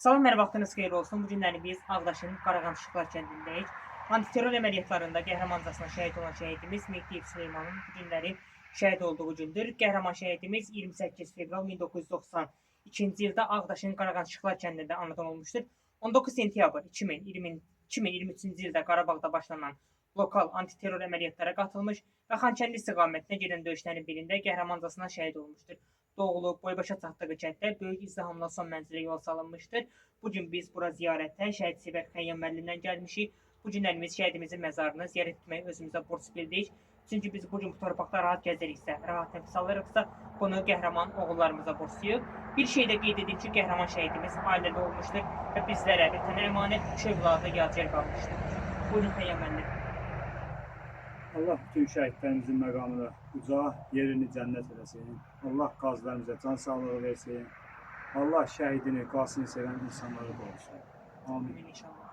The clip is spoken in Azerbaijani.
Salam, hər vaxtınız xeyir olsun. Bu günləri biz Ağdaşın Qarağançıqlar kəndindəyik. Antiterror əməliyyatlarında qəhrəmancasına şəhid olan şəhidimiz Mehdiyev Süleymanın bu günləri şəhid olduğu gündür. Qəhrəman şəhidimiz 28 fevral 1992-ci ildə Ağdaşın Qarağançıqlar kəndində anadan olmuşdur. 19 sentyabr 2023-cü ildə Qarabağda başlanan lokal antiterror əməliyyatlara qatılmış və Xankəndi istiqamətində gedən döyüşlərin birində qəhrəmancasına şəhid olmuşdur. Doğulub, boybaşa çatdığı kənddə böyük izdihamla son mənzilə yol salınmışdır. Bugün biz bura ziyarətə şəhid-sevər Xəyyam müəllimdən gəlmişik. Bu günlərimiz şəhidimizin məzarını ziyarət etməyi özümüzə borc bildik. Çünki biz bugün bu torpaqda rahat gəziriksə, rahat nəfəs alırıqsa, bunu qəhrəman oğullarımıza borcluyuq. Bir şey də qeyd edin ki, qəhrəman şəhidimiz ailəli olmuşdur və bizlərə vətənə əmanət 3 övladı yadigar qalmışdır. Buyurun Xəyyam müəllim. Allah bütün şəhidlərimizin məqamını uca, yerini cənnət eləsin. Allah qazilərimizə can sağlığı versin. Allah şəhidini, qasını sevən insanları qorusun. Amin. İnşallah.